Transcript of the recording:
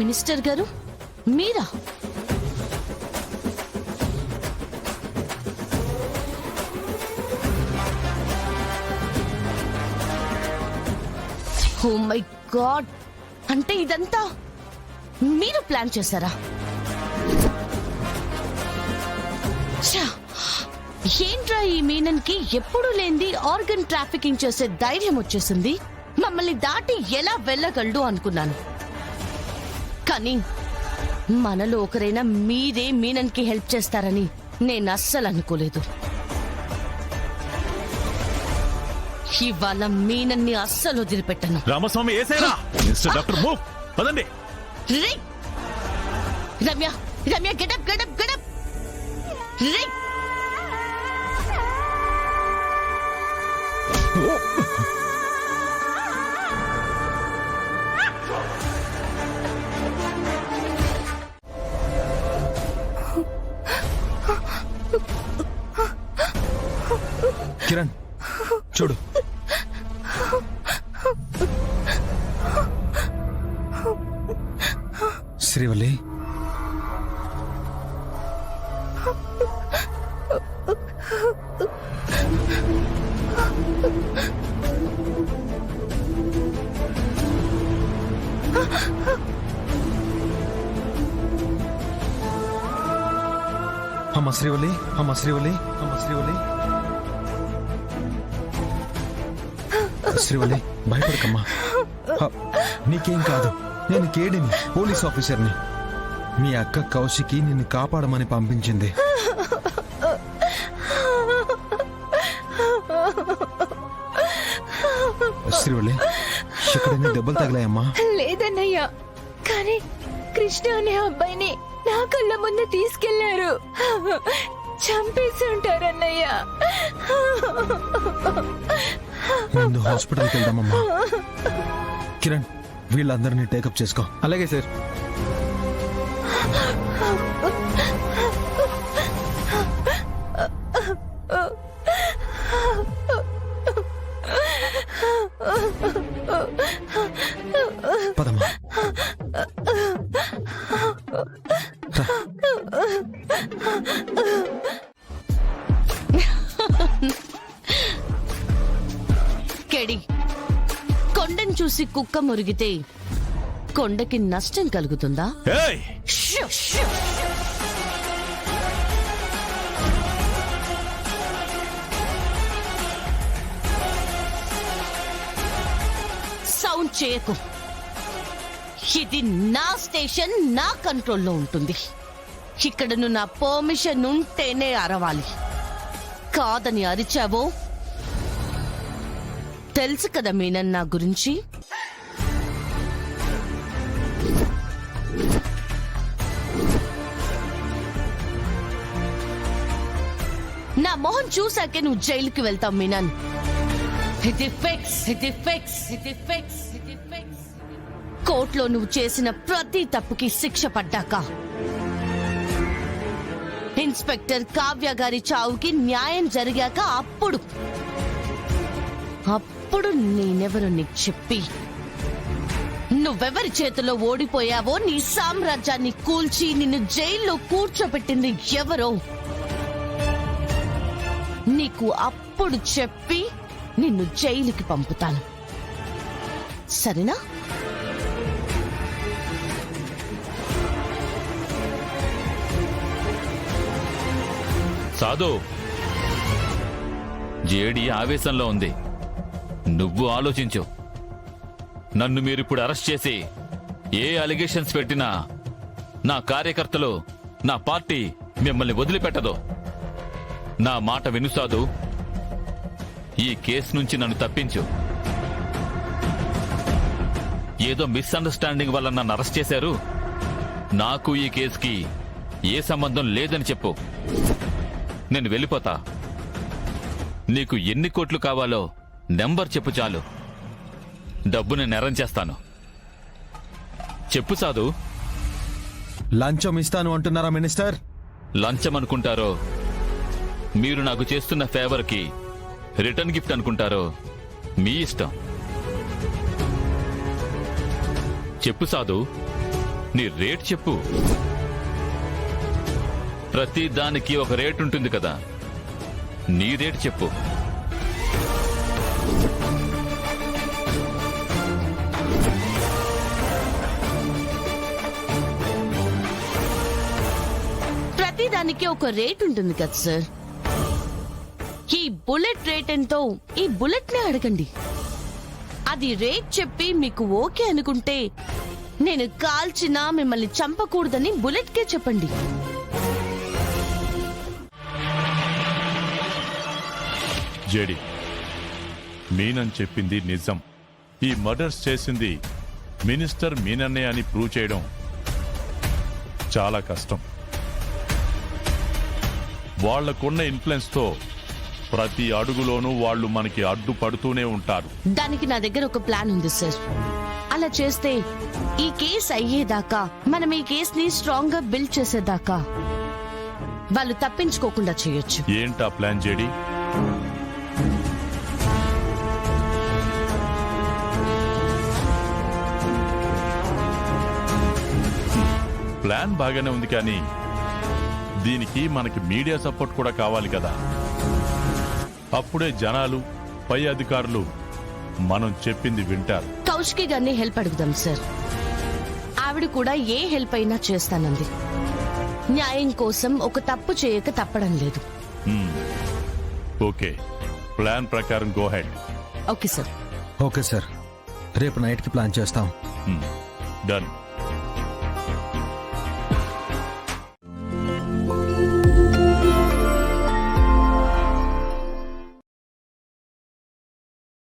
Minister గారు మీరా? Oh my God, అంటే ఇదంతా మీరు ప్లాన్ చేశారా? ఛా, ఏంట్రా ఈ మీనన్కి ఎప్పుడూ లేనిది ఆర్గన్ ట్రాఫికింగ్ చేసే ధైర్యం వచ్చేసింది. మమ్మల్ని దాటి ఎలా వెళ్ళగలడు అనుకున్నాను, కానీ మనలో ఒకరైనా మీరే మీనన్కి హెల్ప్ చేస్తారని నేను అస్సలు అనుకోలేదు. ఇవాళ మీనన్ని అస్సలు వదిలిపెట్టను. రామస్వామి ఏసేరా మిస్టర్ డాక్టర్ మూవ్ పదండి. రే Ramya, Ramya get up get up get up. రే కిరణ్ చూడు, శ్రీవల్లి అమ్మ శ్రీవల్లి, అమ్మ శ్రీవల్లి, అమ్మ శ్రీవల్లి, శ్రీవల్లి భయపడకమ్మా, నీకేం కాదు. నేను కేడిని, పోలీస్ ఆఫీసర్ని. మీ అక్క కౌశికి నిన్ను కాపాడమని పంపించింది. శ్రీవల్లి ఎక్కడైనా దెబ్బలు తగిలాయమ్మా? లేదన్నయ్యా, కానీ కృష్ణ అనే అబ్బాయిని నా కళ్ళ ముందు తీసుకెళ్లారు. చంపేసి ఉంటారన్నయ్యా. ముందు హాస్పిటల్కి వెళ్దామమ్మా. కిరణ్ వీళ్ళందరినీ టేకప్ చేసుకో. అలాగే సార్. పదమ్మా. కెడి, కొండను చూసి కుక్క మురిగితే కొండకి నష్టం కలుగుతుందా? ఏయ్ షూ, షూ. సౌండ్ చేయకు. ఇది నా స్టేషన్, నా కంట్రోల్లో ఉంటుంది. ఇక్కడ నువ్వు నా పర్మిషన్ ఉంటేనే అరవాలి. కాదని అరిచావో తెలుసు కదా మీనన్ నా గురించి. నా మొహం చూసాకే నువ్వు జైలుకి వెళ్తావు మీనన్. ఇది ఫిక్స్, ఇది ఫిక్స్, ఇది ఫిక్స్, ఇది ఫిక్స్. కోర్టులో నువ్వు చేసిన ప్రతి తప్పుకి శిక్ష పడ్డాక, ఇన్స్పెక్టర్ కావ్య గారి చావుకి న్యాయం జరిగాక అప్పుడు నేనెవరు నీకు చెప్పి నువ్వెవరి చేతిలో ఓడిపోయావో, నీ సామ్రాజ్యాన్ని కూల్చి నిన్ను జైల్లో కూర్చోబెట్టింది ఎవరో నీకు అప్పుడు చెప్పి నిన్ను జైలుకి పంపుతాను. సరేనా? సాధు, జేడి ఆవేశంలో ఉంది. నువ్వు ఆలోచించు. నన్ను మీరిప్పుడు అరెస్ట్ చేసి ఏ అలిగేషన్స్ పెట్టినా నా కార్యకర్తలు, నా పార్టీ మిమ్మల్ని వదిలిపెట్టదు. నా మాట విను సాధు. ఈ కేసు నుంచి నన్ను తప్పించు. ఏదో మిస్అండర్స్టాండింగ్ వల్ల నన్ను అరెస్ట్ చేశారు. నాకు ఈ కేసుకి ఏ సంబంధం లేదని చెప్పు. నేను వెళ్ళిపోతా. నీకు ఎన్ని కోట్లు కావాలో నెంబర్ చెప్పు చాలు. డబ్బుని నెరం చేస్తాను. చెప్పు సాధు. లంచం ఇస్తాను అంటున్నారా మినిస్టర్? లంచం అనుకుంటారో, మీరు నాకు చేస్తున్న ఫేవర్ కి రిటర్న్ గిఫ్ట్ అనుకుంటారో మీ ఇష్టం. చెప్పు సాధు. నీ రేట్ చెప్పు. ప్రతి దానికి ఒక రేట్ ఉంటుంది కదా, నీ రేట్ చెప్పు. ప్రతిదానికి ఒక రేట్ ఉంటుంది కదా సార్. ఈ బుల్లెట్ రేట్ ఎంతో ఈ బుల్లెట్ నే అడగండి. అది రేట్ చెప్పి మీకు ఓకే అనుకుంటే నేను కాల్చినా మిమ్మల్ని చంపకూడదని బుల్లెట్ కే చెప్పండి. జేడి, మీనన్ చెప్పింది నిజం. ఈ మర్డర్స్ చేసింది మినిస్టర్ మీనన్నే అని ప్రూవ్ చేయడం చాలా కష్టం. వాళ్లకున్న ఇన్ఫ్లుయెన్స్ తో ప్రతి అడుగులోనూ వాళ్ళు మనకి అడ్డుపడుతూనే ఉంటారు. దానికి నా దగ్గర ఒక ప్లాన్ ఉంది సార్. అలా చేస్తే ఈ కేసు అయ్యేదాకా, మనం ఈ కేసుని స్ట్రాంగ్ గా బిల్డ్ చేసేదాకా వాళ్ళు తప్పించుకోకుండా చేయొచ్చు. ఏంటా ప్లాన్ జేడి? ప్లాన్ బాగానే ఉంది, కానీ దీనికి మనకి మీడియా సపోర్ట్ కూడా కావాలి కదా. అప్పుడే జనాలు, పై అధికారులు మనం చెప్పింది వింటారు. కౌశికి గారిని హెల్ప్ అడుగుదాం సార్. ఆవిడ కూడా ఏ హెల్ప్ అయినా చేస్తానంది. న్యాయం కోసం ఒక తప్పు చేయక తప్పడం లేదు. ఓకే, ప్లాన్ ప్రకారం go head. Okay sir. Okay sir, రేపు నైట్కి ప్లాన్ చేస్తాం. డన్.